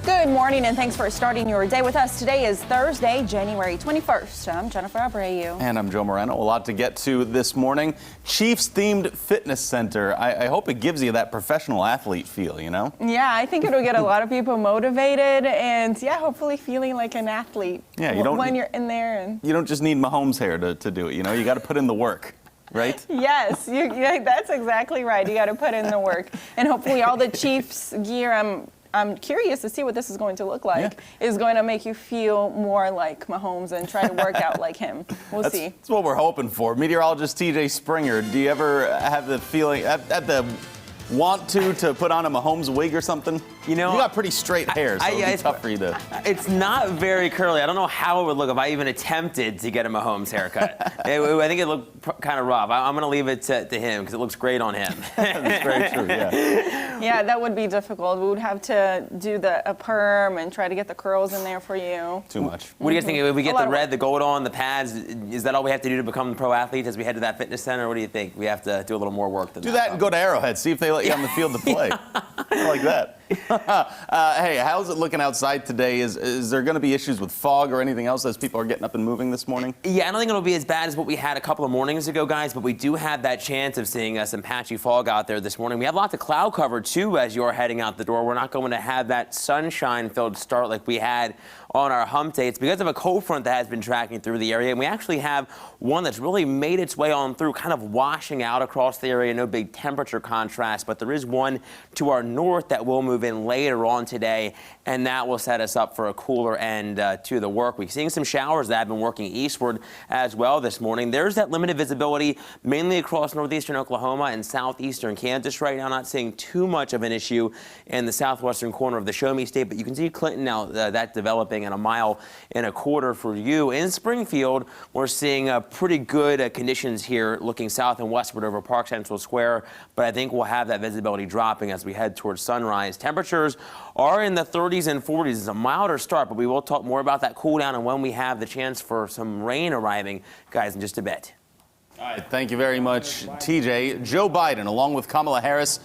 Good morning and thanks for starting your day with us. Today is Thursday, January 21st. I'm Jennifer Abreu. And I'm Joe Moreno. A lot to get to this morning. Chiefs-themed fitness center. I hope it gives you that professional athlete feel, you know? Yeah, I think it'll get a lot of people motivated and, yeah, hopefully feeling like an athlete when you're in there. And you don't just need Mahomes hair to do it, you know? You got to put in the work. Right? Yes, that's exactly right. You got to put in the work. And hopefully all the Chiefs gear, I'm curious to see what this is going to look like. Yeah. Is going to make you feel more like Mahomes and try to work out like him. We'll see. That's what we're hoping for. Meteorologist TJ Springer, do you ever have the feeling, have the want to put on a Mahomes wig or something? You know, you got pretty straight hair, so it'd be tough for you to. It's not very curly. I don't know how it would look if I even attempted to get a Mahomes haircut. I think it looked kind of rough. I'm going to leave it to him because it looks great on him. That's very true, yeah. Yeah, that would be difficult. We would have to do a perm and try to get the curls in there for you. Too much. What do you guys think? If we get the red, the gold on, the pads, is that all we have to do to become pro athletes as we head to that fitness center? What do you think? We have to do a little more work than that. Do that and go to Arrowhead. See if they let you on the field to play. I like that. Hey, how's it looking outside today? Is there going to be issues with fog or anything else as people are getting up and moving this morning? Yeah, I don't think it'll be as bad as what we had a couple of mornings ago, guys, but we do have that chance of seeing some patchy fog out there this morning. We have lots of cloud cover, too, as you're heading out the door. We're not going to have that sunshine-filled start like we had on our hump day. It's because of a cold front that has been tracking through the area, and we actually have one that's really made its way on through, kind of washing out across the area. No big temperature contrast, but there is one to our north that will move in later on today, and that will set us up for a cooler end to the work week. Seeing some showers that have been working eastward as well this morning. There's that limited visibility mainly across northeastern Oklahoma and southeastern Kansas right now. Not seeing too much of an issue in the southwestern corner of the Show Me State, but you can see Clinton now that developing, and a mile and a quarter for you. In Springfield, we're seeing pretty good conditions here looking south and westward over Park Central Square, but I think we'll have that visibility dropping as we head towards sunrise. Temperatures are in the 30s and 40s. It's a milder start, but we will talk more about that cool down and when we have the chance for some rain arriving, guys, in just a bit. All right, thank you very much, TJ. Joe Biden, along with Kamala Harris,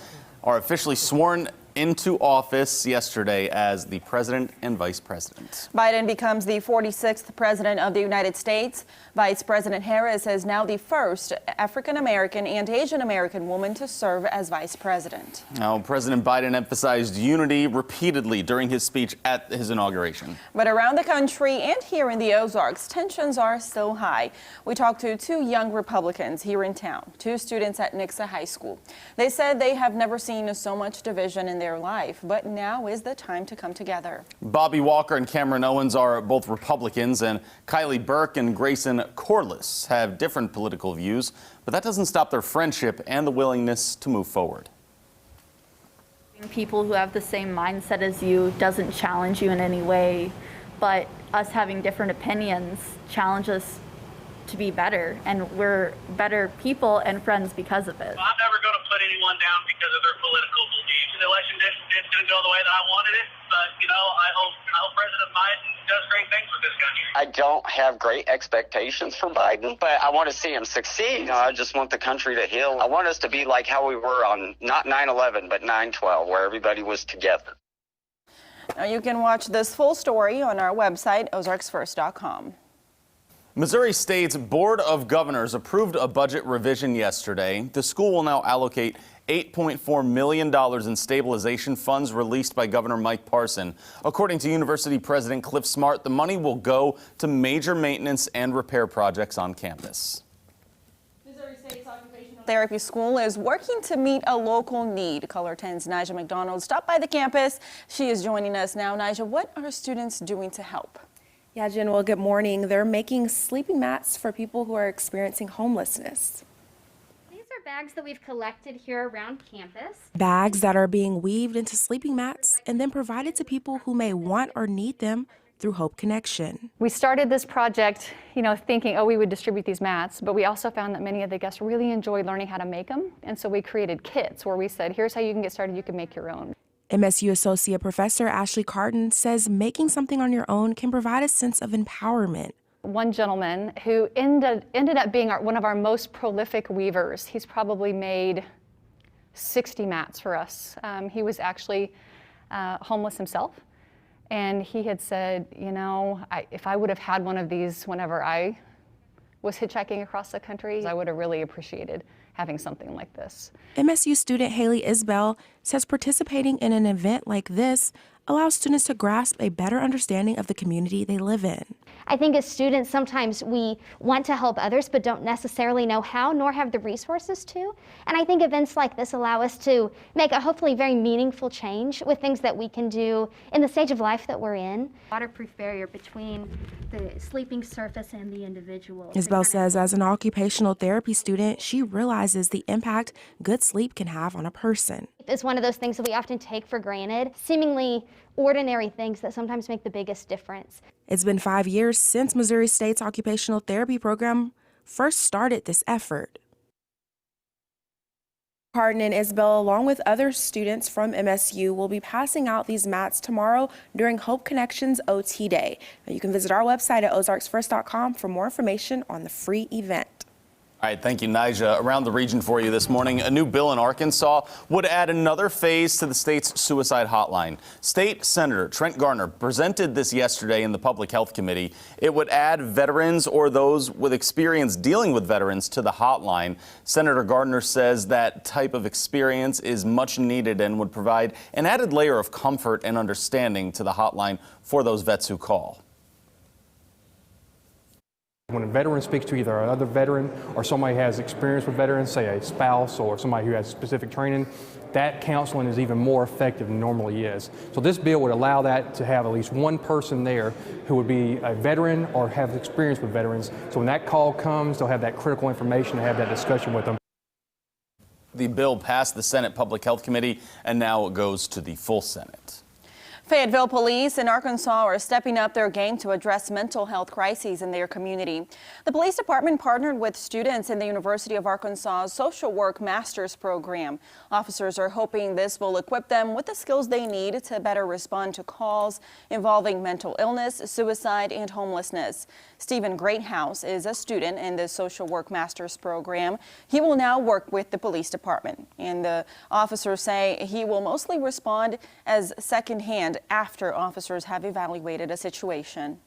are officially sworn into office yesterday as the president and vice president. Biden becomes the 46th president of the United States. Vice President Harris is now the first African-American and Asian-American woman to serve as vice president. Now, President Biden emphasized unity repeatedly during his speech at his inauguration. But around the country and here in the Ozarks, tensions are still high. We talked to two young Republicans here in town, two students at Nixa High School. They said they have never seen so much division in their life, but now is the time to come together. Bobby Walker and Cameron Owens are both Republicans, and Kylie Burke and Grayson Corliss have different political views, but that doesn't stop their friendship and the willingness to move forward. People who have the same mindset as you doesn't challenge you in any way, but us having different opinions challenge us to be better, and we're better people and friends because of it. Well, I'm never going to put anyone down because of their political beliefs. The election didn't go the way that I wanted it, but, you know, I hope President Biden does great things with this country. I don't have great expectations for Biden, but I want to see him succeed. You know, I just want the country to heal. I want us to be like how we were on not 9/11, but 9/12, where everybody was together. Now you can watch this full story on our website, ozarksfirst.com. Missouri State's Board of Governors approved a budget revision yesterday. The school will now allocate $8.4 million in stabilization funds released by Governor Mike Parson. According to University President Cliff Smart, the money will go to major maintenance and repair projects on campus. Missouri State's Occupational Therapy School is working to meet a local need. Color 10's Nija McDonald stopped by the campus. She is joining us now. Nija, what are students doing to help? Yeah, Jen, well, good morning. They're making sleeping mats for people who are experiencing homelessness. These are bags that we've collected here around campus. Bags that are being weaved into sleeping mats and then provided to people who may want or need them through Hope Connection. We started this project, thinking, we would distribute these mats, but we also found that many of the guests really enjoyed learning how to make them. And so we created kits where we said, here's how you can get started. You can make your own. MSU Associate Professor Ashley Carton says making something on your own can provide a sense of empowerment. One gentleman who ended up being one of our most prolific weavers. He's probably made 60 mats for us. He was actually homeless himself, And he had said, you know, if I would have had one of these whenever I was hitchhiking across the country, I would have really appreciated having something like this. MSU student Haley Isbell says participating in an event like this allows students to grasp a better understanding of the community they live in. I think as students, sometimes we want to help others but don't necessarily know how nor have the resources to. And I think events like this allow us to make a hopefully very meaningful change with things that we can do in the stage of life that we're in. Waterproof barrier between the sleeping surface and the individual. Isbell says as an occupational therapy student, she realizes the impact good sleep can have on a person. It's one of those things that we often take for granted, seemingly ordinary things that sometimes make the biggest difference. It's been 5 years since Missouri State's occupational therapy program first started this effort. Hardin and Isbell, along with other students from MSU, will be passing out these mats tomorrow during Hope Connections OT Day. Now, you can visit our website at ozarksfirst.com for more information on the free event. All right, thank you, Nija. Around the region for you this morning, a new bill in Arkansas would add another phase to the state's suicide hotline. State Senator Trent Garner presented this yesterday in the Public Health Committee. It would add veterans or those with experience dealing with veterans to the hotline. Senator Garner says that type of experience is much needed and would provide an added layer of comfort and understanding to the hotline for those vets who call. When a veteran speaks to either another veteran or somebody who has experience with veterans, say a spouse or somebody who has specific training, that counseling is even more effective than normally is. So this bill would allow that to have at least one person there who would be a veteran or have experience with veterans. So when that call comes, they'll have that critical information to have that discussion with them. The bill passed the Senate Public Health Committee and now it goes to the full Senate. Fayetteville police in Arkansas are stepping up their game to address mental health crises in their community. The police department partnered with students in the University of Arkansas's social work master's program. Officers are hoping this will equip them with the skills they need to better respond to calls involving mental illness, suicide, and homelessness. Stephen Greathouse is a student in the social work master's program. He will now work with the police department, and the officers say he will mostly respond as secondhand after officers have evaluated a situation.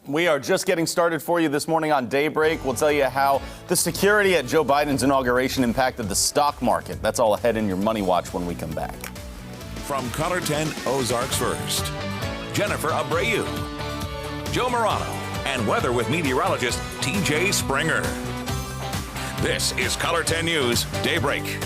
We are just getting started for you this morning on Daybreak. We'll tell you how the security at Joe Biden's inauguration impacted the stock market. That's all ahead in your Money Watch when we come back. From Color 10 Ozarks First, Jennifer Abreu, Joe Morano, and weather with meteorologist TJ Springer. This is Color 10 News Daybreak.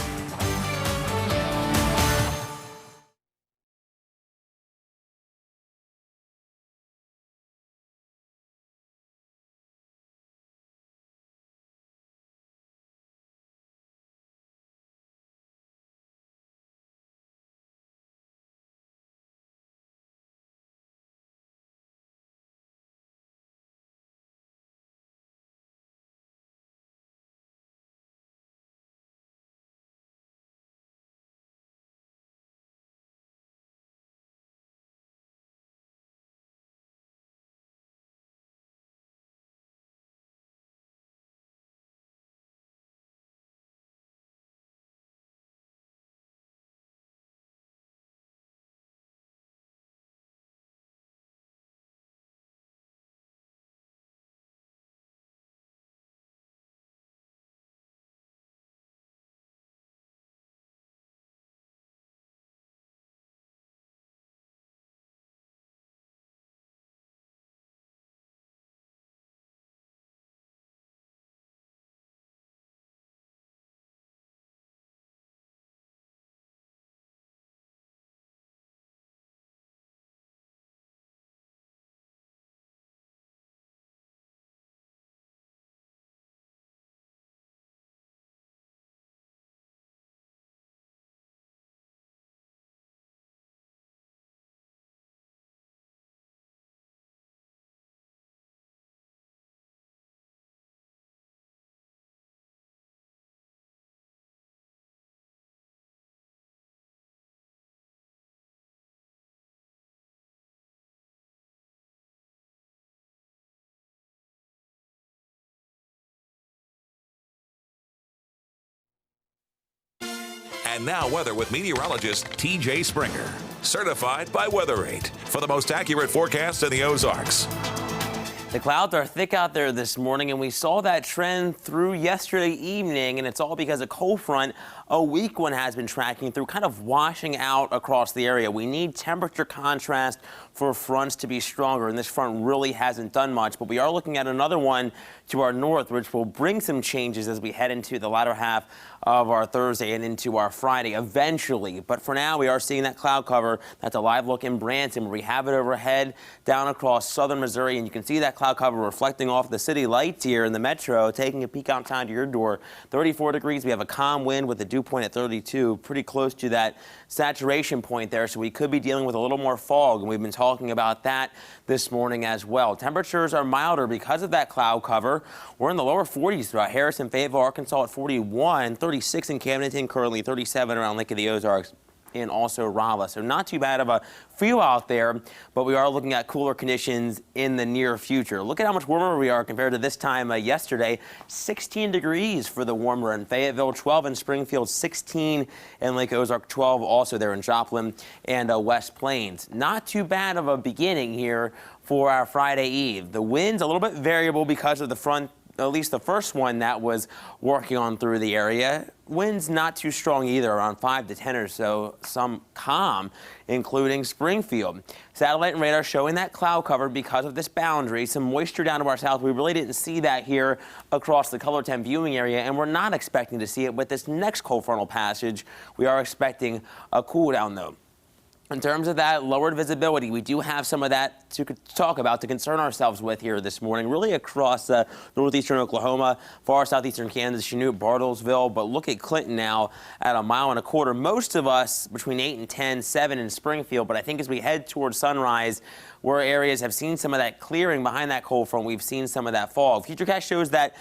And now weather with meteorologist TJ Springer, certified by WeatherRate. for the most accurate forecast in the Ozarks. The clouds are thick out there this morning, and we saw that trend through yesterday evening, and it's all because a cold front, a weak one, has been tracking through, kind of washing out across the area. We need temperature contrast for fronts to be stronger, and this front really hasn't done much, but we are looking at another one to our north, which will bring some changes as we head into the latter half of our Thursday and into our Friday eventually. But for now, we are seeing that cloud cover. That's a live look in Branson, where we have it overhead down across southern Missouri, and you can see that cloud cover reflecting off the city lights here in the metro. Taking a peek outside to your door, 34 degrees. We have a calm wind with a dew point at 32, pretty close to that saturation point there, so we could be dealing with a little more fog, and we've been talking about that this morning as well. Temperatures are milder because of that cloud cover. We're in the lower 40s throughout Harrison, Fayetteville, Arkansas at 41, 36 in Camdenton, currently 37 around Lake of the Ozarks, and also Rolla. So not too bad of a feel out there, but we are looking at cooler conditions in the near future. Look at how much warmer we are compared to this time yesterday. 16 degrees for the warmer in Fayetteville, 12 in Springfield, 16 in Lake Ozark, 12 also there in Joplin and West Plains. Not too bad of a beginning here for our Friday Eve. The wind's a little bit variable because of the front, at least the first one that was working on through the area. Winds not too strong either, around 5 to 10 or so, some calm, including Springfield. Satellite and radar showing that cloud cover because of this boundary. Some moisture down to our south. We really didn't see that here across the Color 10 viewing area, and we're not expecting to see it with this next cold frontal passage. We are expecting a cool down, though. In terms of that lowered visibility, we do have some of that to talk about, to concern ourselves with here this morning, really across northeastern Oklahoma, far southeastern Kansas, Chanute, Bartlesville. But look at Clinton now at 1.25 miles. Most of us between 8 and 10, 7 in Springfield. But I think as we head towards sunrise, where areas have seen some of that clearing behind that cold front, we've seen some of that fog. Futurecast shows that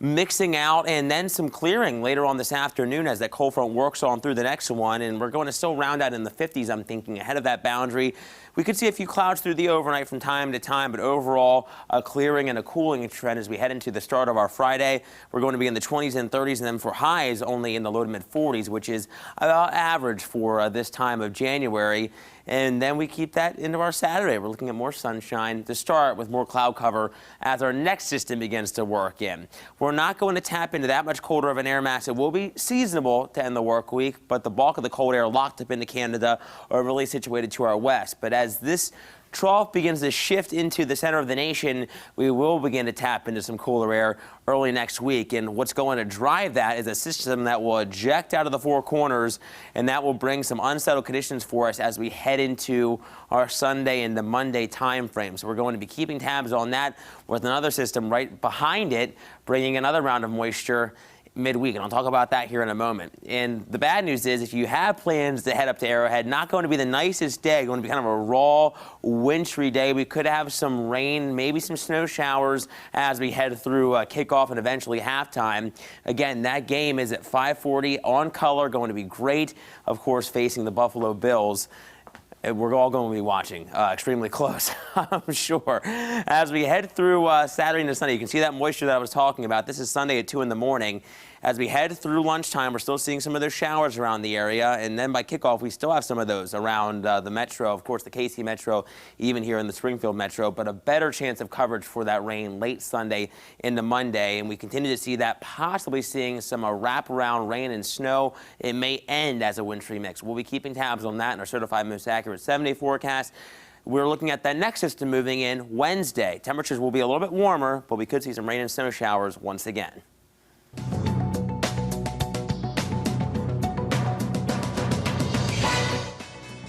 mixing out and then some clearing later on this afternoon as that cold front works on through the next one, and we're going to still round out in the 50s, I'm thinking, ahead of that boundary. We could see a few clouds through the overnight from time to time, but overall a clearing and a cooling trend as we head into the start of our Friday. We're going to be in the 20s and 30s, and then for highs only in the low to mid 40s, which is about average for this time of January. And then we keep that into our Saturday. We're looking at more sunshine to start with more cloud cover as our next system begins to work in. We're not going to tap into that much colder of an air mass. It will be seasonable to end the work week, but the bulk of the cold air locked up into Canada are really situated to our west. But as this trough begins to shift into the center of the nation, we will begin to tap into some cooler air early next week. And what's going to drive that is a system that will eject out of the four corners, and that will bring some unsettled conditions for us as we head into our Sunday and the Monday time frame. So we're going to be keeping tabs on that with another system right behind it, bringing another round of moisture midweek, and I'll talk about that here in a moment. And the bad news is, if you have plans to head up to Arrowhead, not going to be the nicest day, going to be kind of a raw, wintry day. We could have some rain, maybe some snow showers as we head through kickoff and eventually halftime. Again, that game is at 5:40 on color, going to be great, of course, facing the Buffalo Bills. We're all going to be watching extremely close, I'm sure. As we head through Saturday into Sunday, you can see that moisture that I was talking about. This is Sunday at 2 in the morning. As we head through lunchtime, we're still seeing some of those showers around the area. And then by kickoff, we still have some of those around the metro, of course, the KC metro, even here in the Springfield metro. But a better chance of coverage for that rain late Sunday into Monday. And we continue to see that, possibly seeing some wraparound rain and snow. It may end as a wintry mix. We'll be keeping tabs on that in our certified most accurate 7-day forecast. We're looking at that next system moving in Wednesday. Temperatures will be a little bit warmer, but we could see some rain and snow showers once again.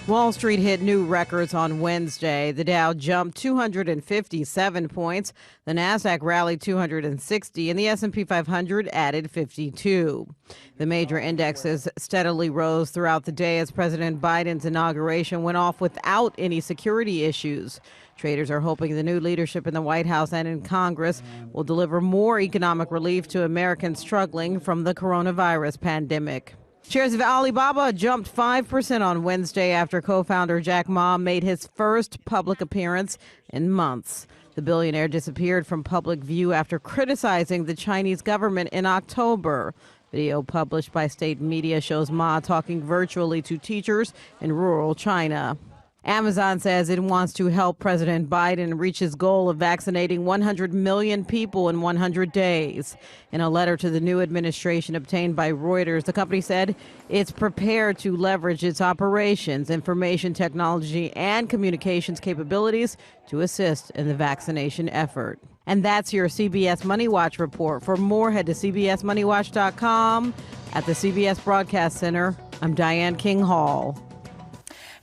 Wall Street hit new records on Wednesday. The Dow jumped 257 points. The Nasdaq rallied 260, and the S&P 500 added 52. The major indexes steadily rose throughout the day as President Biden's inauguration went off without any security issues. Traders are hoping the new leadership in the White House and in Congress will deliver more economic relief to Americans struggling from the coronavirus pandemic. Shares of Alibaba jumped 5% on Wednesday after co-founder Jack Ma made his first public appearance in months. The billionaire disappeared from public view after criticizing the Chinese government in October. Video published by state media shows Ma talking virtually to teachers in rural China. Amazon says it wants to help President Biden reach his goal of vaccinating 100 million people in 100 days. In a letter to the new administration obtained by Reuters, the company said it's prepared to leverage its operations, information technology, and communications capabilities to assist in the vaccination effort. And that's your CBS Money Watch report. For more, head to cbsmoneywatch.com. At the CBS Broadcast Center, I'm Diane King Hall.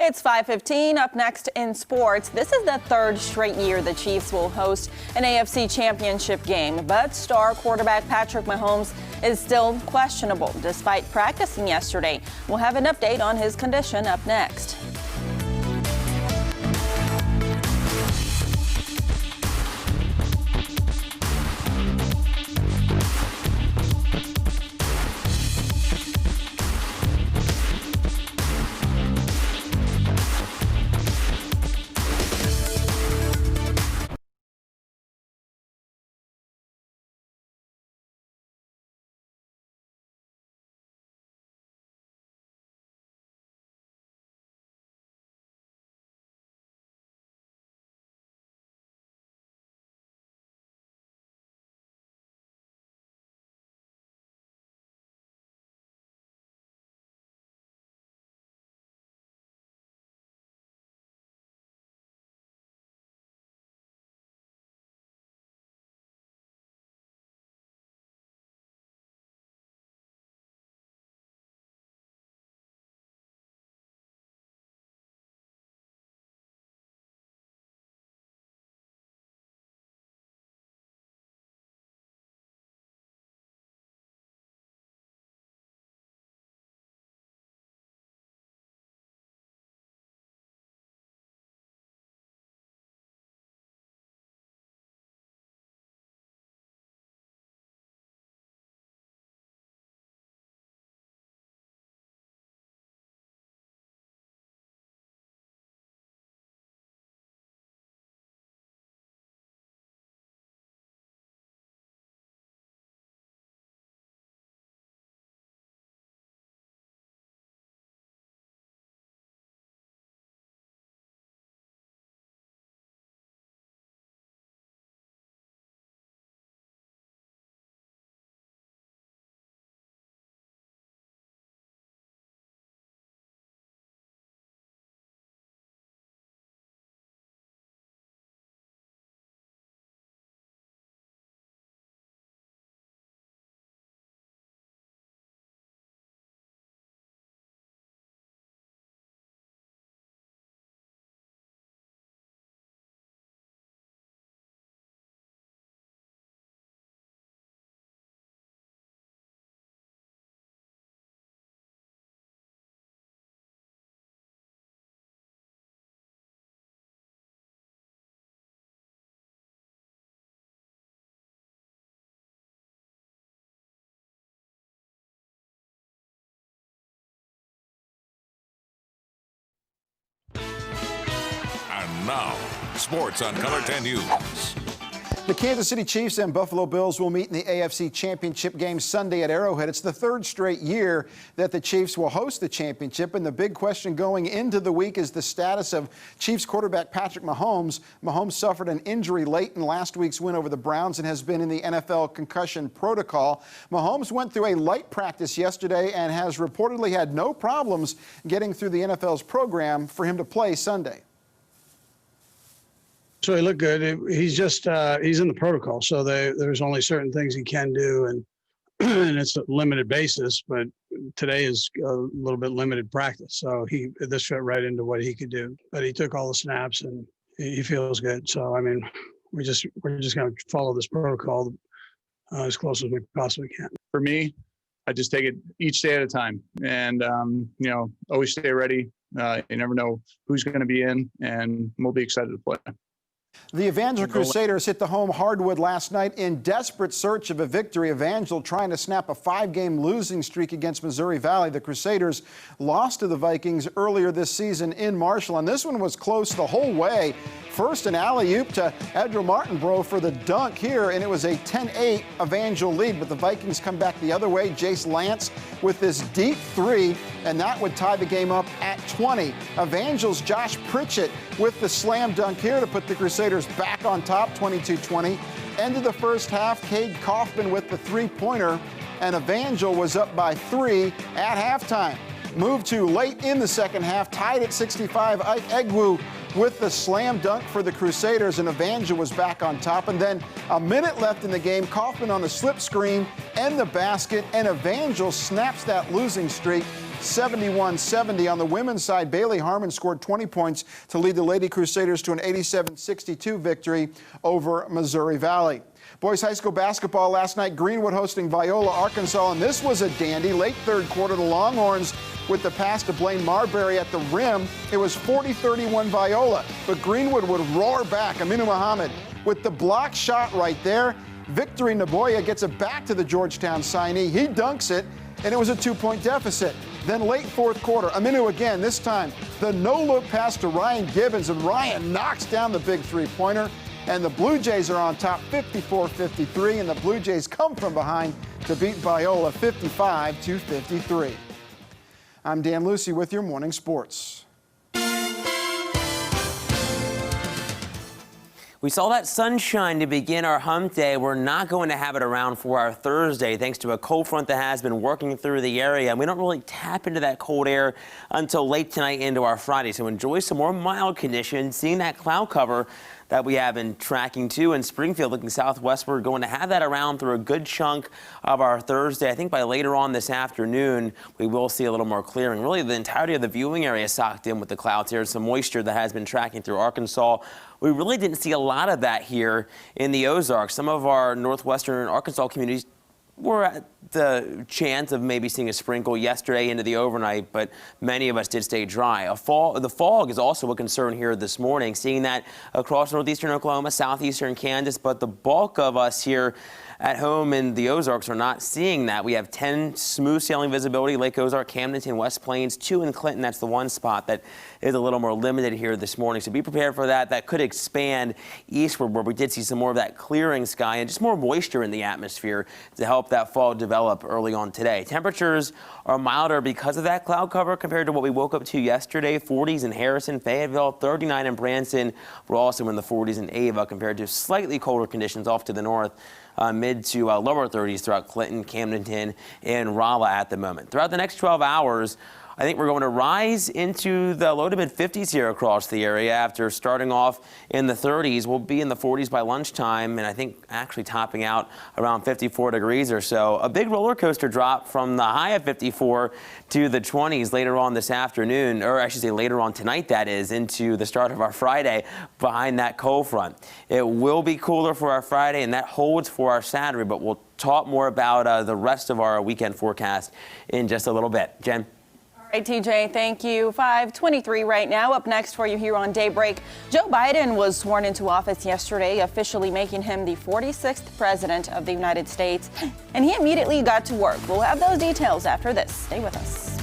It's 5:15. Up next in sports, this is the third straight year the Chiefs will host an AFC championship game, but star quarterback Patrick Mahomes is still questionable despite practicing yesterday. We'll have an update on his condition up next. And now, sports on Color 10 News. The Kansas City Chiefs and Buffalo Bills will meet in the AFC Championship game Sunday at Arrowhead. It's the third straight year that the Chiefs will host the championship, and the big question going into the week is the status of Chiefs quarterback Patrick Mahomes. Mahomes suffered an injury late in last week's win over the Browns and has been in the NFL concussion protocol. Mahomes went through a light practice yesterday and has reportedly had no problems getting through the NFL's program for him to play Sunday. So he looked good. He's just he's in the protocol, so there's only certain things he can do, and and it's a limited basis. But today is a little bit limited practice, so this fit right into what he could do. But he took all the snaps, and he feels good. So I mean, we're just going to follow this protocol as close as we possibly can. For me, I just take it each day at a time, and always stay ready. You never know who's going to be in, and we'll be excited to play. The Evangel Crusaders hit the home hardwood last night in desperate search of a victory. Evangel trying to snap a 5-game losing streak against Missouri Valley. The Crusaders lost to the Vikings earlier this season in Marshall, and this one was close the whole way. First, an alley-oop to Edra Martinbro for the dunk here, and it was a 10-8 Evangel lead, but the Vikings come back the other way. Jace Lance with this deep three, and that would tie the game up at 20. Evangel's Josh Pritchett with the slam dunk here to put the Crusaders back on top, 22-20. Ended the first half, Cade Kaufman with the three-pointer, and Evangel was up by 3 at halftime. Moved to late in the second half, tied at 65. Ike Egwu with the slam dunk for the Crusaders, and Evangel was back on top. And then a minute left in the game, Kaufman on the slip screen and the basket, and Evangel snaps that losing streak. 71-70 on the women's side. Bailey Harmon scored 20 points to lead the Lady Crusaders to an 87-62 victory over Missouri Valley. Boys high school basketball last night, Greenwood hosting Viola, Arkansas, and this was a dandy. Late third quarter, the Longhorns with the pass to Blaine Marbury at the rim. It was 40-31 Viola, but Greenwood would roar back. Aminu Muhammad with the block shot right there. Victory Naboya gets it back to the Georgetown signee. He dunks it, and it was a 2-point deficit. Then late fourth quarter, Aminu again, this time the no-look pass to Ryan Gibbons, and Ryan knocks down the big three-pointer. And the Blue Jays are on top 54-53, and the Blue Jays come from behind to beat Viola 55-53. I'm Dan Lucy with your morning sports. We saw that sunshine to begin our hump day. We're not going to have it around for our Thursday thanks to a cold front that has been working through the area. And we don't really tap into that cold air until late tonight into our Friday. So enjoy some more mild conditions, seeing that cloud cover that we have been tracking too in Springfield looking southwest. We're going to have that around through a good chunk of our Thursday. I think by later on this afternoon, we will see a little more clearing. Really, the entirety of the viewing area socked in with the clouds here. Some moisture that has been tracking through Arkansas. We really didn't see a lot of that here in the Ozarks. Some of our northwestern Arkansas communities were at the chance of maybe seeing a sprinkle yesterday into the overnight, but many of us did stay dry. The fog is also a concern here this morning, seeing that across northeastern Oklahoma, southeastern Kansas, but the bulk of us here at home in the Ozarks are not seeing that. We have 10 smooth sailing visibility, Lake Ozark, Camdenton, West Plains, 2 in Clinton. That's the one spot that is a little more limited here this morning. So be prepared for that. That could expand eastward where we did see some more of that clearing sky and just more moisture in the atmosphere to help that fall develop early on today. Temperatures are milder because of that cloud cover compared to what we woke up to yesterday. 40s in Harrison, Fayetteville, 39 in Branson. We're also in the 40s in Ava compared to slightly colder conditions off to the north. Mid to lower 30s throughout Clinton, Camdenton, and Rolla at the moment. Throughout the next 12 hours, I think we're going to rise into the low to mid 50s here across the area after starting off in the 30s. We'll be in the 40s by lunchtime, and I think actually topping out around 54 degrees or so. A big roller coaster drop from the high of 54 to the 20s later on this afternoon, or I should say later on tonight, that is, into the start of our Friday behind that cold front. It will be cooler for our Friday, and that holds for our Saturday, but we'll talk more about the rest of our weekend forecast in just a little bit. Jen? All right, TJ, thank you. 5:23 right now. Up next for you here on Daybreak, Joe Biden was sworn into office yesterday, officially making him the 46th president of the United States, and he immediately got to work. We'll have those details after this. Stay with us.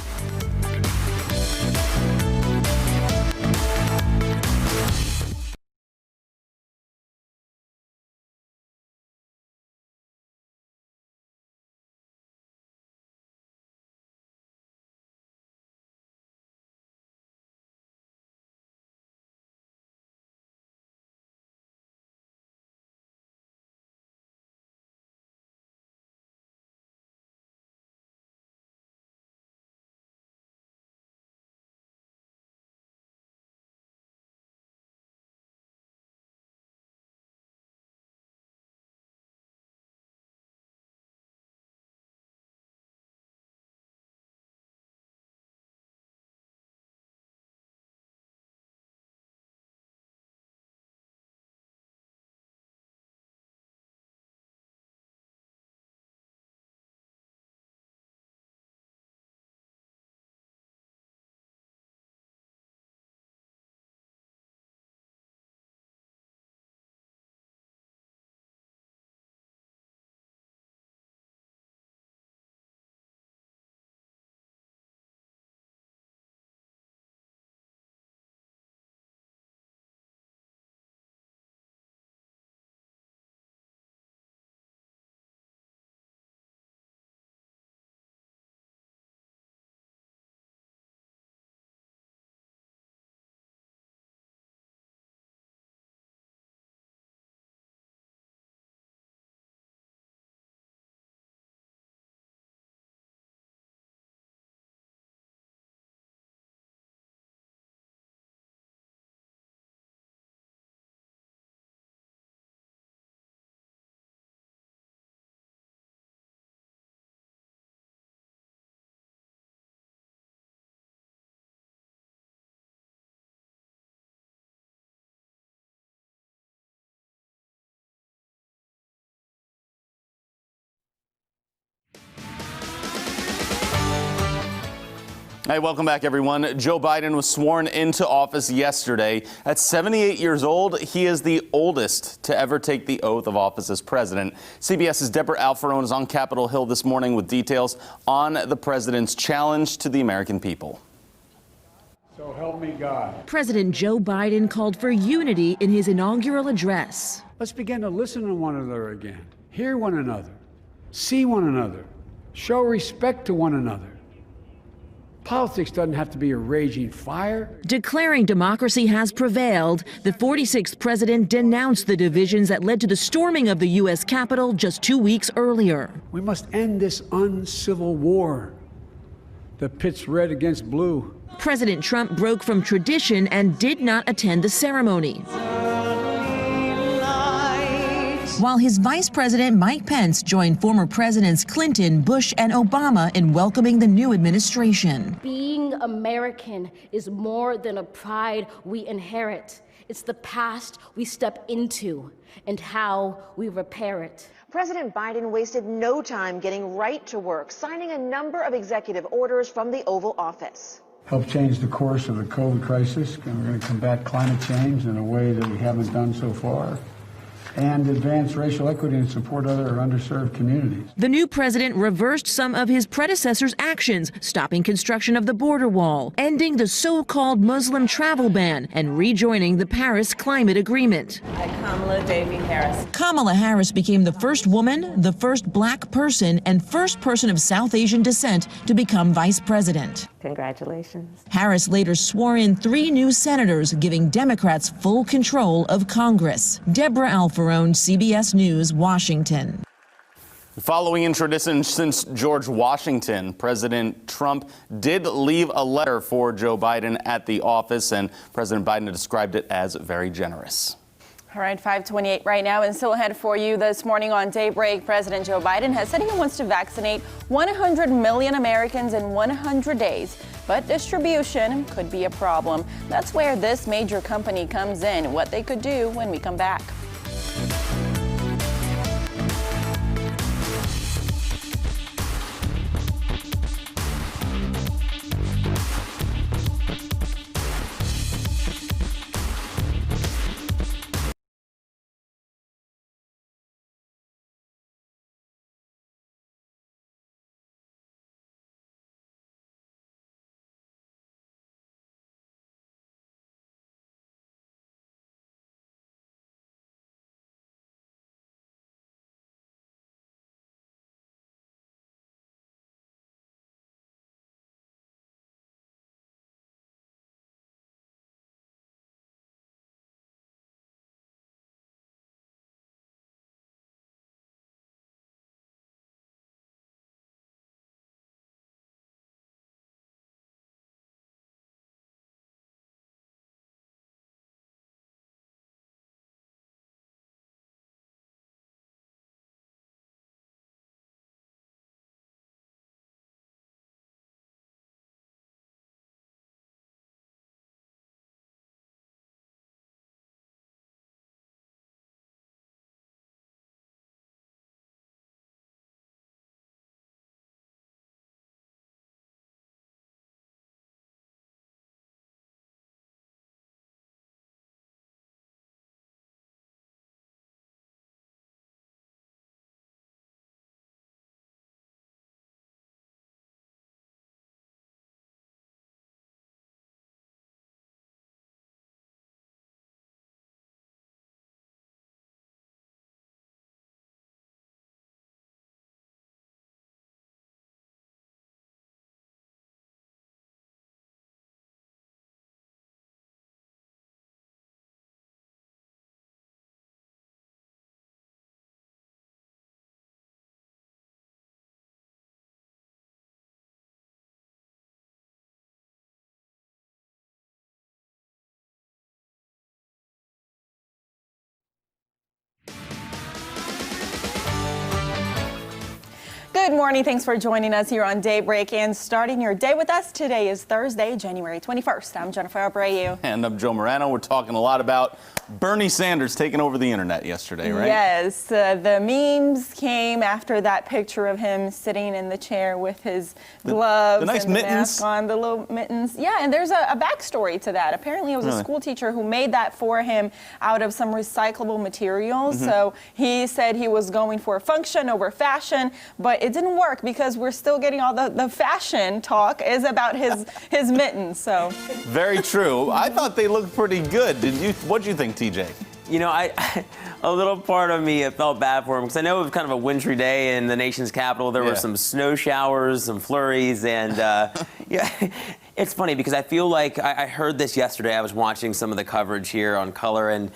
Hey, welcome back, everyone. Joe Biden was sworn into office yesterday. At 78 years old, he is the oldest to ever take the oath of office as president. CBS's Deborah Alfarone is on Capitol Hill this morning with details on the president's challenge to the American people. So help me God. President Joe Biden called for unity in his inaugural address. Let's begin to listen to one another again, hear one another, see one another, show respect to one another. Politics doesn't have to be a raging fire. Declaring democracy has prevailed, the 46th president denounced the divisions that led to the storming of the U.S. Capitol just 2 weeks earlier. We must end this uncivil war that pits red against blue. President Trump broke from tradition and did not attend the ceremony, while his vice president Mike Pence joined former presidents Clinton, Bush, and Obama in welcoming the new administration. Being American is more than a pride we inherit. It's the past we step into and how we repair it. President Biden wasted no time getting right to work, signing a number of executive orders from the Oval Office. Help change the course of the COVID crisis, and we're going to combat climate change in a way that we haven't done so far, and advance racial equity and support other underserved communities. The new president reversed some of his predecessor's actions, stopping construction of the border wall, ending the so-called Muslim travel ban, and rejoining the Paris Climate Agreement. Kamala Harris became the first woman, the first black person, and first person of South Asian descent to become vice president. Congratulations. Harris later swore in 3 new senators, giving Democrats full control of Congress. Deborah Alfarone, CBS News, Washington. Following in tradition since George Washington, President Trump did leave a letter for Joe Biden at the office, and President Biden described it as very generous. All right, 5:28 right now, and still ahead for you this morning on Daybreak. President Joe Biden has said he wants to vaccinate 100 million Americans in 100 days, but distribution could be a problem. That's where this major company comes in, what they could do when we come back. Good morning. Thanks for joining us here on Daybreak and starting your day with us. Today is Thursday, January 21st. I'm Jennifer Abreu. And I'm Joe Morano. We're talking a lot about Bernie Sanders taking over the internet yesterday, right? Yes, the memes came after that picture of him sitting in the chair with his gloves the nice and the mittens. mask on, the little mittens. Yeah, and there's a backstory to that. Apparently, it was a school teacher who made that for him out of some recyclable materials. So he said he was going for function over fashion, but it didn't work because we're still getting all the fashion talk is about his mittens. So very true. I thought they looked pretty good. What did you think, TJ? You know, a little part of me felt bad for him because I know it was kind of a wintry day in the nation's capital. There were some snow showers, some flurries, and yeah, it's funny because I feel like I heard this yesterday. I was watching some of the coverage here on Color and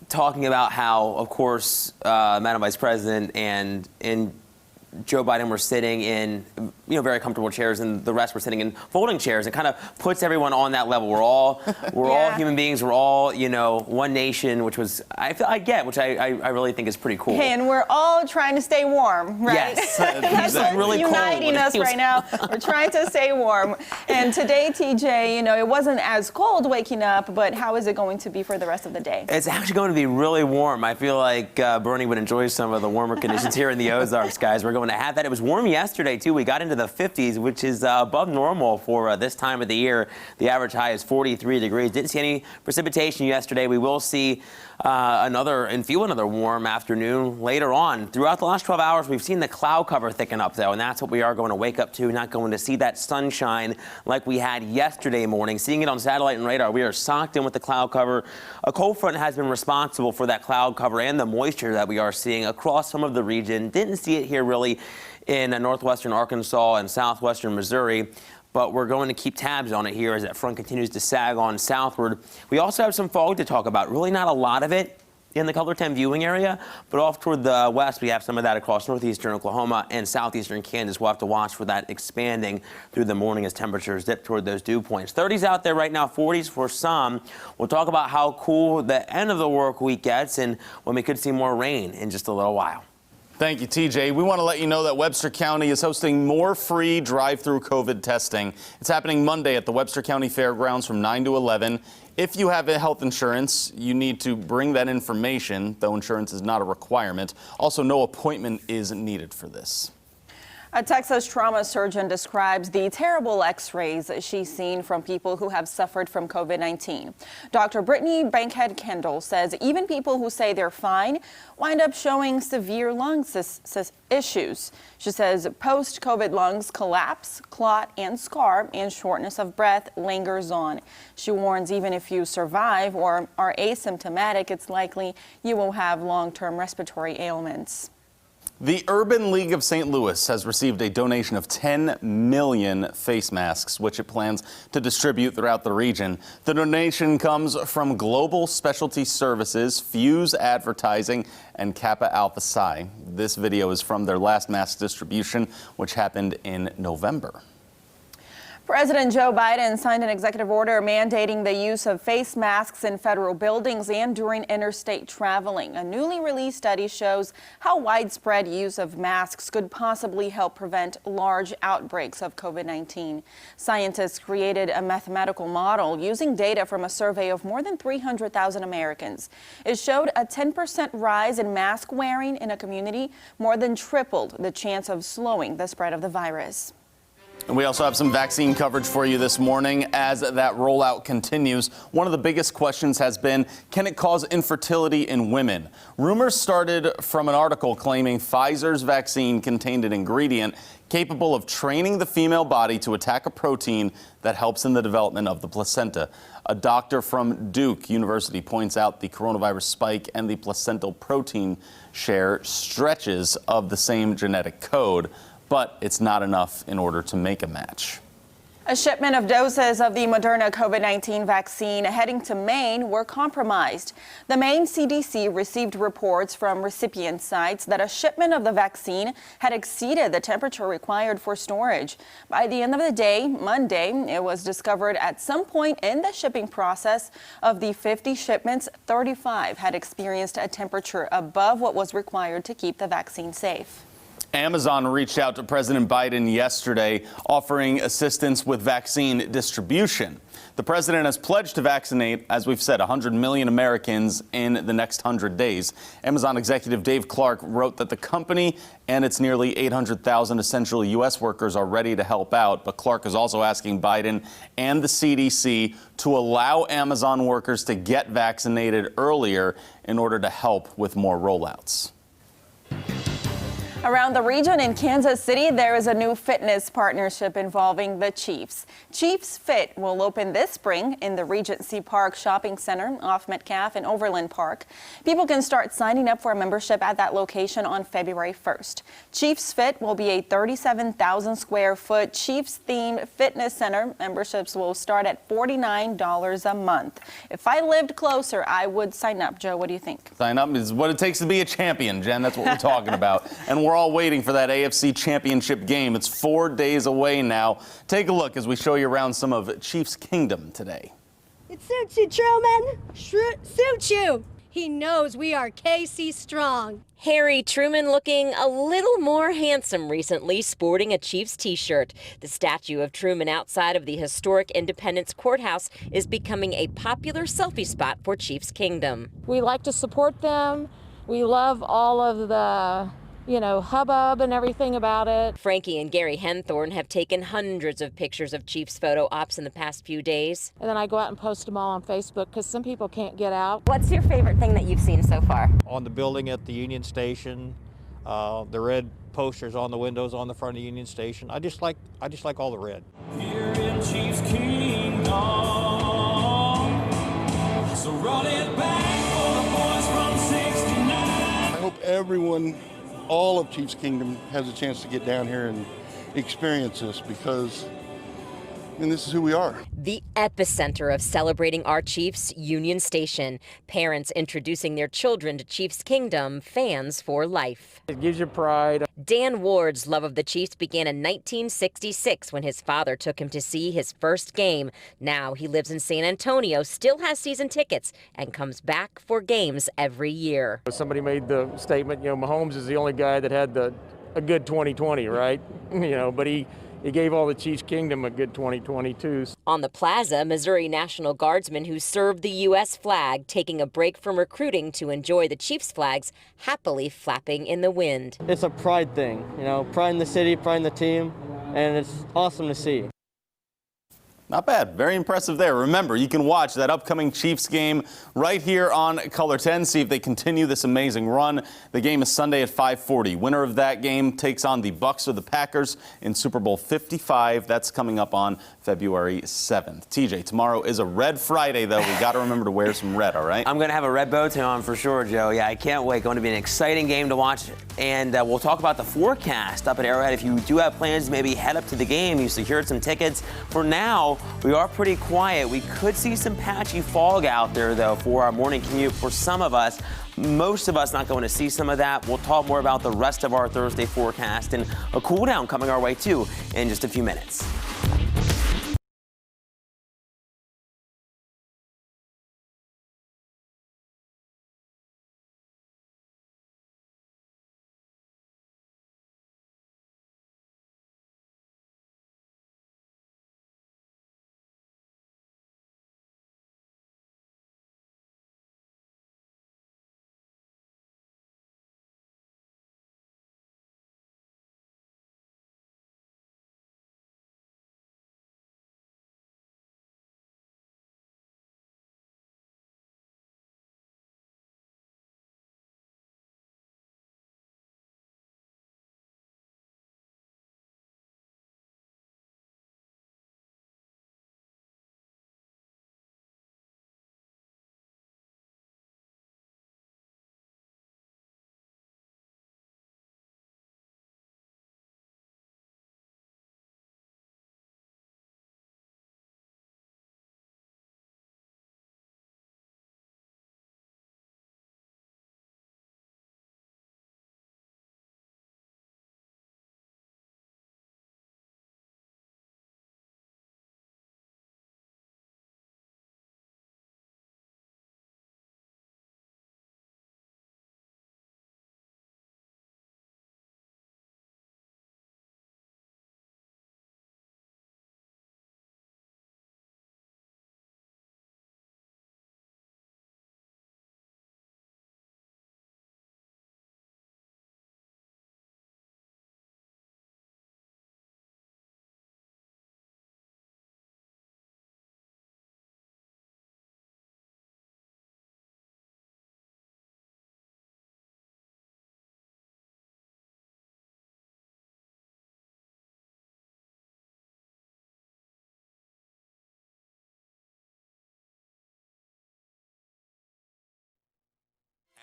talking about how, of course, Madam Vice President and Joe Biden were sitting in, very comfortable chairs, and the rest were sitting in folding chairs. It kind of puts everyone on that level. We're all human beings. We're all, one nation, which I really think is pretty cool. Hey, and we're all trying to stay warm, right? Yes, that's what's really uniting us right now. We're trying to stay warm. And today, TJ, it wasn't as cold waking up, but how is it going to be for the rest of the day? It's actually going to be really warm. I feel like Bernie would enjoy some of the warmer conditions here in the Ozarks, guys. We're going to have that. It was warm yesterday, too. We got into the 50s, which is above normal for this time of the year. The average high is 43 degrees. Didn't see any precipitation yesterday. We will see feel another warm afternoon later on. Throughout the last 12 hours, we've seen the cloud cover thicken up, though, and that's what we are going to wake up to, not going to see that sunshine like we had yesterday morning. Seeing it on satellite and radar, we are socked in with the cloud cover. A cold front has been responsible for that cloud cover and the moisture that we are seeing across some of the region. Didn't see it here really in northwestern Arkansas and southwestern Missouri, but we're going to keep tabs on it here as that front continues to sag on southward. We also have some fog to talk about. Really not a lot of it in the Color 10 viewing area, but off toward the west, we have some of that across northeastern Oklahoma and southeastern Kansas. We'll have to watch for that expanding through the morning as temperatures dip toward those dew points. 30s out there right now, 40s for some. We'll talk about how cool the end of the work week gets and when we could see more rain in just a little while. Thank you, TJ. We want to let you know that Webster County is hosting more free drive-through COVID testing. It's happening Monday at the Webster County Fairgrounds from 9 to 11. If you have health insurance, you need to bring that information, though insurance is not a requirement. Also, no appointment is needed for this. A Texas trauma surgeon describes the terrible x-rays she's seen from people who have suffered from COVID-19. Dr. Brittany Bankhead Kendall says even people who say they're fine wind up showing severe lung issues. She says post-COVID lungs collapse, clot, and scar, and shortness of breath lingers on. She warns even if you survive or are asymptomatic, it's likely you will have long-term respiratory ailments. The Urban League of St. Louis has received a donation of 10 million face masks, which it plans to distribute throughout the region. The donation comes from Global Specialty Services, Fuse Advertising, and Kappa Alpha Psi. This video is from their last mask distribution, which happened in November. President Joe Biden signed an executive order mandating the use of face masks in federal buildings and during interstate traveling. A newly released study shows how widespread use of masks could possibly help prevent large outbreaks of COVID-19. Scientists created a mathematical model using data from a survey of more than 300,000 Americans. It showed a 10% rise in mask wearing in a community, more than tripled the chance of slowing the spread of the virus. And we also have some vaccine coverage for you this morning as that rollout continues. One of the biggest questions has been, can it cause infertility in women? Rumors started from an article claiming Pfizer's vaccine contained an ingredient capable of training the female body to attack a protein that helps in the development of the placenta. A doctor from Duke University points out the coronavirus spike and the placental protein share stretches of the same genetic code, but it's not enough in order to make a match. A shipment of doses of the Moderna COVID-19 vaccine heading to Maine were compromised. The Maine CDC received reports from recipient sites that a shipment of the vaccine had exceeded the temperature required for storage. By the end of the day, Monday, it was discovered at some point in the shipping process of the 50 shipments, 35 had experienced a temperature above what was required to keep the vaccine safe. Amazon reached out to President Biden yesterday, offering assistance with vaccine distribution. The president has pledged to vaccinate, as we've said, 100 million Americans in the next 100 days. Amazon executive Dave Clark wrote that the company and its nearly 800,000 essential U.S. workers are ready to help out. But Clark is also asking Biden and the CDC to allow Amazon workers to get vaccinated earlier in order to help with more rollouts. Around the region in Kansas City, there is a new fitness partnership involving the Chiefs. Chiefs Fit will open this spring in the Regency Park Shopping Center off Metcalf and Overland Park. People can start signing up for a membership at that location on February 1st. Chiefs Fit will be a 37,000 square foot Chiefs themed fitness center. Memberships will start at $49 a month. If I lived closer, I would sign up. Joe, what do you think? Sign up is what it takes to be a champion, Jen. That's what we're talking about. And we're all waiting for that AFC Championship game. It's 4 days away now. Take a look as we show you around some of Chiefs Kingdom today. It suits you, Truman. Suits you. He knows we are KC strong. Harry Truman looking a little more handsome recently, sporting a Chiefs t-shirt. The statue of Truman outside of the historic Independence Courthouse is becoming a popular selfie spot for Chiefs Kingdom. We like to support them. We love all of the hubbub and everything about it. Frankie and Gary Henthorne have taken hundreds of pictures of Chiefs photo ops in the past few days. And then I go out and post them all on Facebook because some people can't get out. What's your favorite thing that you've seen so far? On the building at the Union Station, the red posters on the windows on the front of the Union Station. I just like all the red. Here in Chiefs Kingdom, so run it back for the boys from 69. I hope everyone, all of Chiefs Kingdom, has a chance to get down here and experience this because, this is who we are. The epicenter of celebrating our Chiefs, Union Station. Parents introducing their children to Chiefs Kingdom, fans for life. It gives you pride. Dan Ward's love of the Chiefs began in 1966 when his father took him to see his first game. Now he lives in San Antonio, still has season tickets, and comes back for games every year. Somebody made the statement, Mahomes is the only guy that had a good 2020, right? But he gave all the Chiefs Kingdom a good 2022. On the plaza, Missouri National Guardsmen who served the U.S. flag taking a break from recruiting to enjoy the Chiefs flags happily flapping in the wind. It's a pride thing, pride in the city, pride in the team, and it's awesome to see. Not bad. Very impressive there. Remember, you can watch that upcoming Chiefs game right here on Color 10. See if they continue this amazing run. The game is Sunday at 5:40. Winner of that game takes on the Bucs or the Packers in Super Bowl 55. That's coming up on February 7th. TJ, tomorrow is a Red Friday, though. We got to remember to wear some red, all right? I'm going to have a red bow tie on for sure, Joe. Yeah, I can't wait. Going to be an exciting game to watch. And we'll talk about the forecast up at Arrowhead. If you do have plans to maybe head up to the game, you secured some tickets. For now, we are pretty quiet. We could see some patchy fog out there, though, for our morning commute for some of us. Most of us not going to see some of that. We'll talk more about the rest of our Thursday forecast and a cool down coming our way, too, in just a few minutes.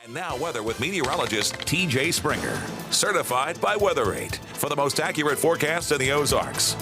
And now weather with meteorologist TJ Springer, certified by WeatherRate for the most accurate forecast in the Ozarks.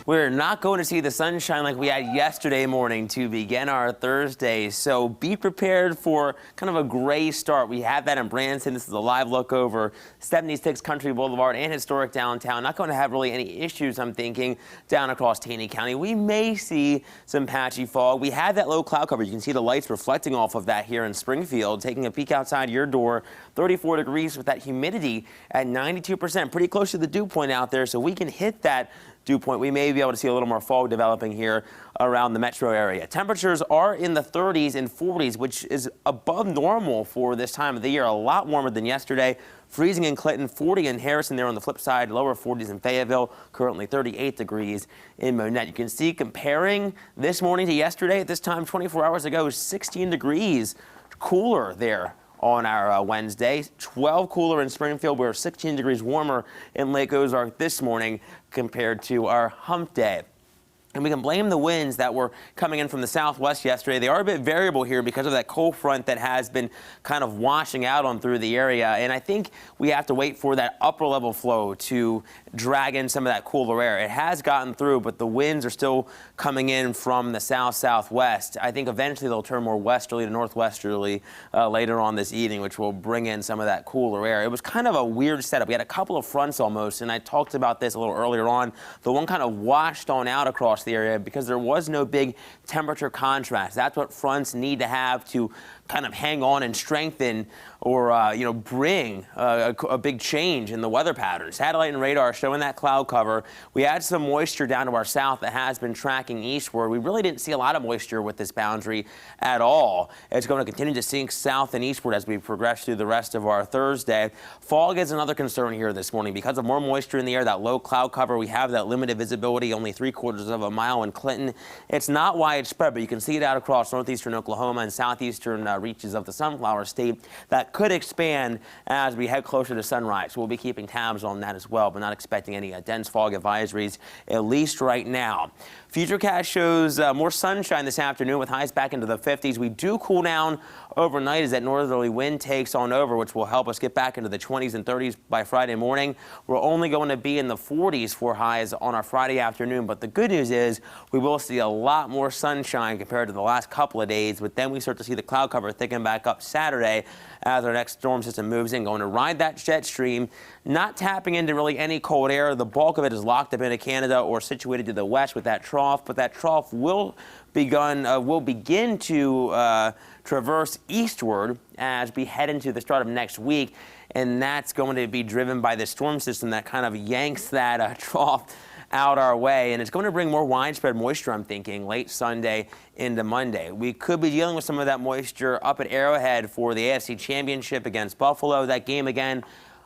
We're not going to see the sunshine like we had yesterday morning to begin our Thursday, so be prepared for kind of a gray start. We have that in Branson. This is a live look over 76 Country Boulevard and historic downtown. Not going to have really any issues, I'm thinking, down across Taney County. We may see some patchy fog. We have that low cloud cover. You can see the lights reflecting off of that here in Springfield. Taking a peek outside your door, 34 degrees with that humidity at 92%, pretty close to the dew point out there, so we can hit that dew point. We may be able to see a little more fog developing here around the metro area. Temperatures are in the 30s and 40s, which is above normal for this time of the year. A lot warmer than yesterday. Freezing in Clinton, 40 in Harrison there on the flip side, lower 40s in Fayetteville, currently 38 degrees in Monette. You can see comparing this morning to yesterday at this time 24 hours ago, 16 degrees cooler there on our Wednesday. 12 cooler in Springfield. We're 16 degrees warmer in Lake Ozark this morning compared to our hump day. And we can blame the winds that were coming in from the southwest yesterday. They are a bit variable here because of that cold front that has been kind of washing out on through the area. And I think we have to wait for that upper level flow to drag in some of that cooler air. It has gotten through, but the winds are still coming in from the south-southwest. I think eventually they'll turn more westerly to northwesterly later on this evening, which will bring in some of that cooler air. It was kind of a weird setup. We had a couple of fronts almost, and I talked about this a little earlier on. The one kind of washed on out across the area because there was no big temperature contrast. That's what fronts need to have to kind of hang on and strengthen or bring a big change in the weather pattern. Satellite and radar showing that cloud cover. We had some moisture down to our south that has been tracking eastward. We really didn't see a lot of moisture with this boundary at all. It's going to continue to sink south and eastward as we progress through the rest of our Thursday. Fog is another concern here this morning because of more moisture in the air, that low cloud cover. We have that limited visibility, only 3/4 of a mile in Clinton. It's not widespread, but you can see it out across northeastern Oklahoma and southeastern reaches of the Sunflower State. That could expand as we head closer to sunrise. We'll be keeping tabs on that as well, but not expecting any dense fog advisories, at least right now. Futurecast shows more sunshine this afternoon with highs back into the 50s. We do cool down overnight as that northerly wind takes on over, which will help us get back into the 20s and 30s by Friday morning. We're only going to be in the 40s for highs on our Friday afternoon, but the good news is we will see a lot more sunshine compared to the last couple of days, but then we start to see the cloud cover thicken back up Saturday as our next storm system moves in, going to ride that jet stream, not tapping into really any cold air. The bulk of it is locked up into Canada or situated to the west with that trough, but that trough will begin to traverse eastward as we head into the start of next week, and that's going to be driven by the storm system that kind of yanks that trough out our way, and it's going to bring more widespread moisture, I'm thinking, late Sunday into Monday. We could be dealing with some of that moisture up at Arrowhead for the AFC Championship against Buffalo. That game again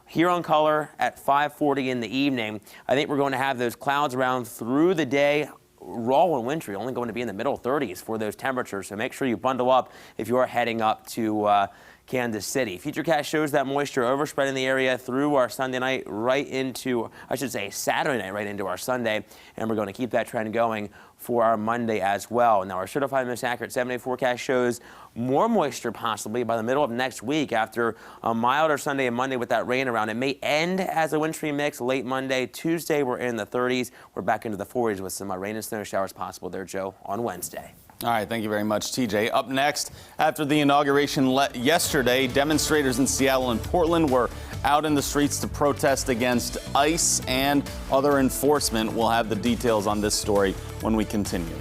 here on color at 5:40 in the evening. I think we're going to have those clouds around through the day. Raw and wintry, only going to be in the middle 30s for those temperatures, so make sure you bundle up if you are heading up to Kansas City. Futurecast shows that moisture overspread in the area through our Sunday night right into, I should say Saturday night right into our Sunday, and we're going to keep that trend going for our Monday as well. Now, our certified most accurate 7-day forecast shows more moisture possibly by the middle of next week after a milder Sunday and Monday with that rain around. It may end as a wintry mix late Monday. Tuesday, we're in the 30s. We're back into the 40s with some rain and snow showers possible there, Joe, on Wednesday. All right, thank you very much, TJ. Up next, after the inauguration yesterday, demonstrators in Seattle and Portland were out in the streets to protest against ICE and other enforcement. We'll have the details on this story when we continue.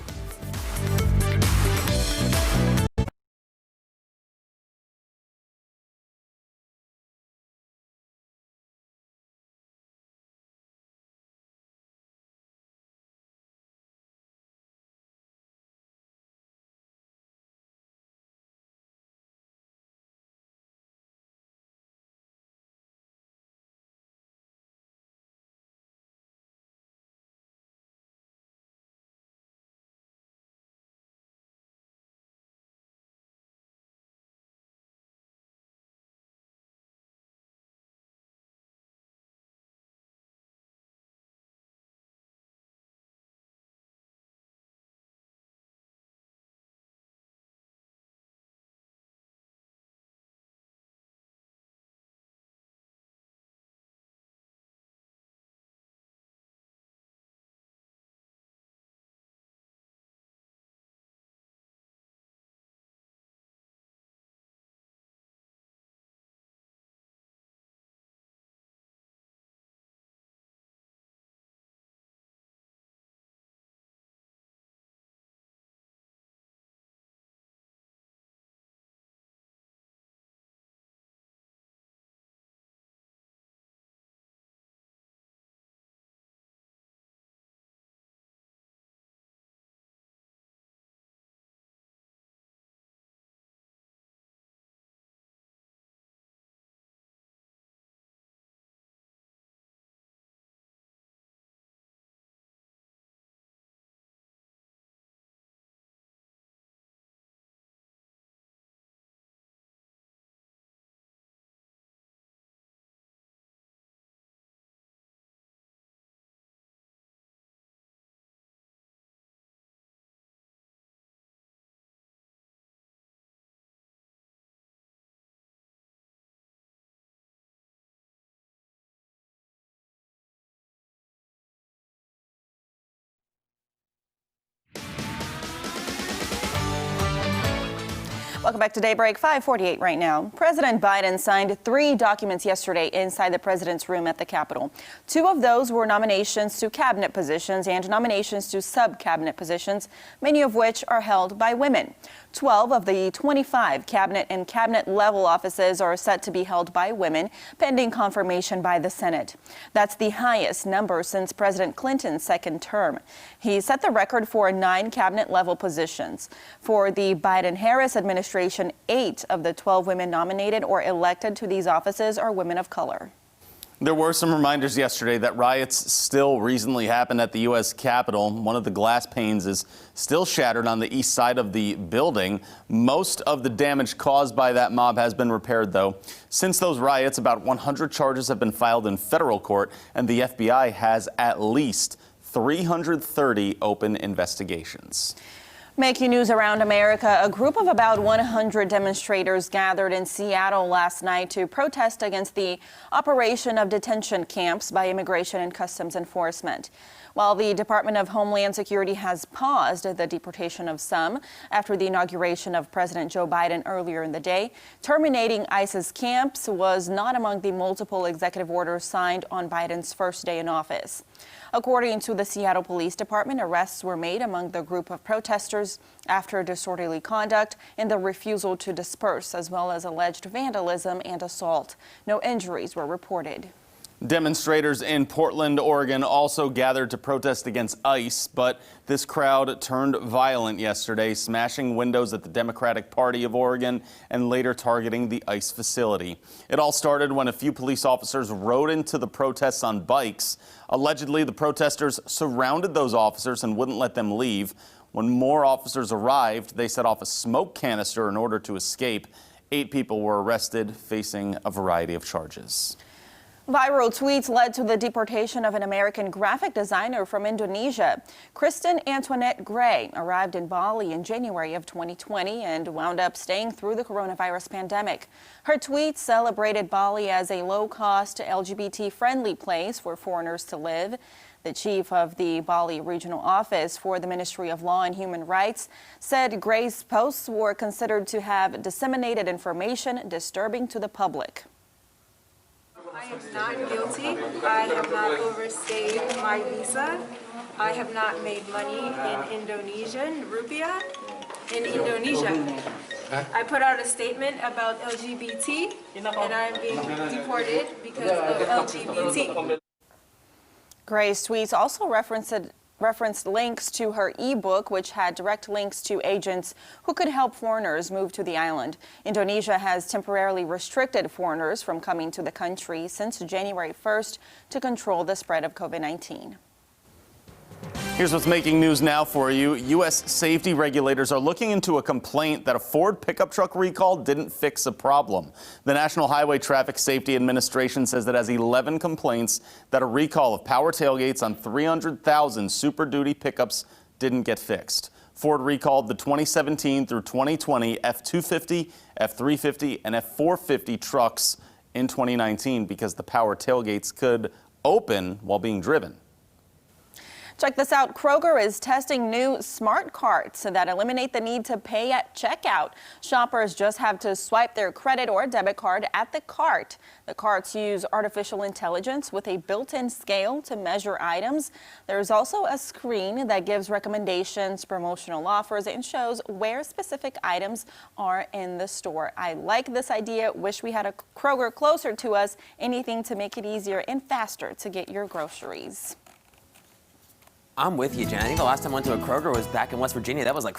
Welcome back to Daybreak, 5:48 right now. President Biden signed 3 documents yesterday inside the president's room at the Capitol. 2 of those were nominations to cabinet positions and nominations to sub-cabinet positions, many of which are held by women. 12 of the 25 cabinet and cabinet-level offices are set to be held by women, pending confirmation by the Senate. That's the highest number since President Clinton's second term. He set the record for 9 cabinet-level positions. For the Biden-Harris administration, 8 of the 12 women nominated or elected to these offices are women of color. There were some reminders yesterday that riots still recently happened at the U.S. Capitol. One of the glass panes is still shattered on the east side of the building. Most of the damage caused by that mob has been repaired, though. Since those riots, about 100 charges have been filed in federal court, and the FBI has at least 330 open investigations. Making news around America, a group of about 100 demonstrators gathered in Seattle last night to protest against the operation of detention camps by Immigration and Customs Enforcement. While the Department of Homeland Security has paused the deportation of some after the inauguration of President Joe Biden earlier in the day, terminating ICE's camps was not among the multiple executive orders signed on Biden's first day in office. According to the Seattle Police Department, arrests were made among the group of protesters after disorderly conduct and the refusal to disperse, as well as alleged vandalism and assault. No injuries were reported. Demonstrators in Portland, Oregon also gathered to protest against ICE, but this crowd turned violent yesterday, smashing windows at the Democratic Party of Oregon and later targeting the ICE facility. It all started when a few police officers rode into the protests on bikes. Allegedly, the protesters surrounded those officers and wouldn't let them leave. When more officers arrived, they set off a smoke canister in order to escape. 8 people were arrested, facing a variety of charges. Viral tweets led to the deportation of an American graphic designer from Indonesia. Kristen Antoinette Gray arrived in Bali in January of 2020 and wound up staying through the coronavirus pandemic. Her tweets celebrated Bali as a low-cost, LGBT-friendly place for foreigners to live. The chief of the Bali Regional Office for the Ministry of Law and Human Rights said Gray's posts were considered to have disseminated information disturbing to the public. I am not guilty. I have not overstayed my visa. I have not made money in Indonesian rupiah in Indonesia. I put out a statement about LGBT and I'm being deported because of LGBT. Gray's tweets also referenced links to her e-book, which had direct links to agents who could help foreigners move to the island. Indonesia has temporarily restricted foreigners from coming to the country since January 1st to control the spread of COVID-19. Here's what's making news now for you. U.S. safety regulators are looking into a complaint that a Ford pickup truck recall didn't fix a problem. The National Highway Traffic Safety Administration says it has 11 complaints that a recall of power tailgates on 300,000 Super Duty pickups didn't get fixed. Ford recalled the 2017 through 2020 F-250, F-350, and F-450 trucks in 2019 because the power tailgates could open while being driven. Check this out. Kroger is testing new smart carts that eliminate the need to pay at checkout. Shoppers just have to swipe their credit or debit card at the cart. The carts use artificial intelligence with a built-in scale to measure items. There's also a screen that gives recommendations, promotional offers, and shows where specific items are in the store. I like this idea. Wish we had a Kroger closer to us. Anything to make it easier and faster to get your groceries. I'm with you, Jen. I think the last time I went to a Kroger was back in West Virginia. That was like